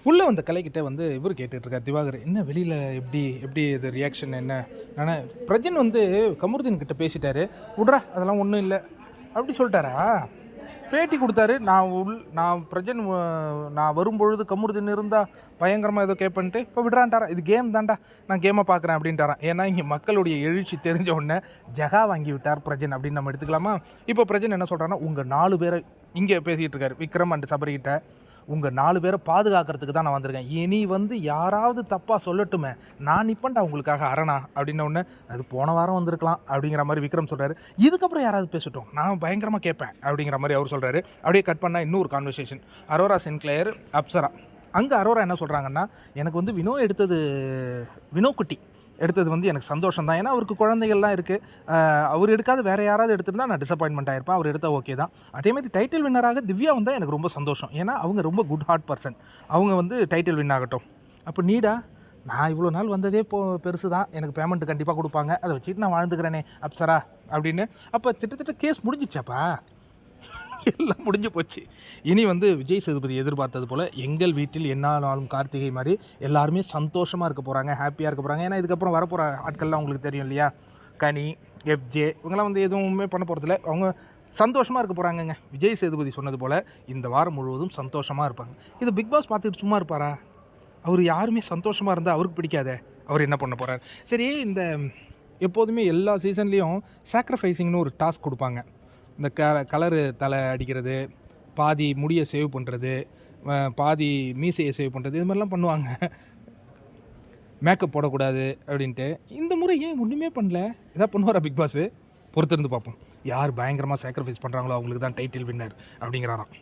உள்ளே வந்த கலைக்கிட்ட வந்து இவர் கேட்டுட்ருக்கார் திவாகர், என்ன வெளியில் எப்படி எப்படி இது ரியாக்ஷன் என்ன? ஆனால் பிரஜன் வந்து கமருதீன் கிட்ட பேசிட்டாரு, விட்றா அதெல்லாம் ஒன்றும் இல்லை அப்படி சொல்லிட்டாரா? பேட்டி கொடுத்தாரு. நான் பிரஜன் நான் வரும்பொழுது கமருதீன் இருந்தால் பயங்கரமாக ஏதோ கேட்பேன்ட்டு இப்போ விடுறான்ட்டாரா? இது கேம் தான்டா, நான் கேமை பார்க்குறேன் அப்படின்ட்டாரான். ஏன்னா இங்கே மக்களுடைய எழுச்சி தெரிஞ்ச உடனே ஜகா வாங்கி விட்டார் பிரஜன் அப்படின்னு நம்ம எடுத்துக்கலாமா? இப்போ பிரஜன் என்ன சொல்கிறான்னா, உங்கள் 4 பேரை இங்கே பேசிகிட்டு இருக்காரு விக்ரம் அண்ட் சபரிக்கிட்ட, உங்கள் 4 பேரை பாதுகாக்கிறதுக்கு தான் நான் வந்திருக்கேன். இனி வந்து யாராவது தப்பாக சொல்லட்டுமே, நான் நிற்பேன்டா உங்களுக்காக அரணா அப்படின்ன உடனே, அது போன வாரம் வந்திருக்கலாம் அப்படிங்கிற மாதிரி விக்ரம் சொல்கிறாரு. இதுக்கப்புறம் யாராவது பேசட்டும், நான் பயங்கரமாக கேட்பேன் அப்படிங்கிற மாதிரி அவர் சொல்கிறாரு. அப்படியே கட் பண்ணால் இன்னொரு கான்வர்சேஷன், அரோரா சின்க்ளேயர் அப்சரா. அங்கே அரோரா என்ன சொல்கிறாங்கன்னா, எனக்கு வந்து வினோ குட்டி எடுத்தது வந்து எனக்கு சந்தோஷம் தான். ஏன்னா அவருக்கு குழந்தைகள்லாம் இருக்குது. அவர் எடுக்காத வேறு யாராவது எடுத்திருந்தா நான் டிசப்பாயின்மெண்ட் ஆகிருப்பேன். அவர் எடுத்தால் ஓகே தான். அதேமாதிரி டைட்டில் வின்னராக திவ்யா வந்தால் எனக்கு ரொம்ப சந்தோஷம். ஏன்னா அவங்க ரொம்ப குட் ஹார்ட் பர்சன். அவங்க வந்து டைட்டில் வின் ஆகட்டும். அப்போ நீடா, நான் இவ்வளோ நாள் வந்ததே பெருசு தான், எனக்கு பேமெண்ட்டு கண்டிப்பாக கொடுப்பாங்க, அதை வச்சுட்டு நான் வாழ்ந்துக்கிறேனே அப்சரா அப்படின்னு. அப்போ திட்டத்தட்ட கேஸ் முடிஞ்சிச்சாப்பா, எல்லாம் முடிஞ்சு போச்சு. இனி வந்து விஜய் சேதுபதி எதிர்பார்த்தது போல் எங்கள் வீட்டில் என்னாலும் கார்த்திகை மாதிரி எல்லாருமே சந்தோஷமாக இருக்க போகிறாங்க, ஹாப்பியாக இருக்க போகிறாங்க. ஏன்னா இதுக்கப்புறம் வரப்போகிற ஆட்கள்லாம் உங்களுக்கு தெரியும் இல்லையா, கனி, எஃப்ஜே, இவங்கெல்லாம் வந்து எதுவுமே பண்ண போகிறதில்ல, அவங்க சந்தோஷமாக இருக்க போகிறாங்கங்க. விஜய் சேதுபதி சொன்னது போல் இந்த வாரம் முழுவதும் சந்தோஷமாக இருப்பாங்க. இது பிக் பாஸ் பார்த்துக்கிட்டு சும்மா இருப்பாரா? அவர் யாருமே சந்தோஷமாக இருந்தால் அவருக்கு பிடிக்காதே, அவர் என்ன பண்ண போகிறார்? சரி, இந்த எப்போதுமே எல்லா சீசன்லேயும் சாக்ரிஃபைசிங்னு ஒரு டாஸ்க் கொடுப்பாங்க. இந்த கலரு தலை அடிக்கிறது, பாதி முடியை சேவ் பண்ணுறது, பாதி மீசையை சேவ் பண்ணுறது, இது மாதிரிலாம் பண்ணுவாங்க. மேக்கப் போடக்கூடாது அப்படின்ட்டு. இந்த முறை ஏன் ஒன்றுமே பண்ணல? எதாவது பண்ணுவாரா பிக் பாஸு? பொறுத்திருந்து பார்ப்போம். யார் பயங்கரமாக சாக்ரிஃபைஸ் பண்ணுறாங்களோ அவங்களுக்கு தான் டைட்டில் வின்னர் அப்படிங்கிறாராம்.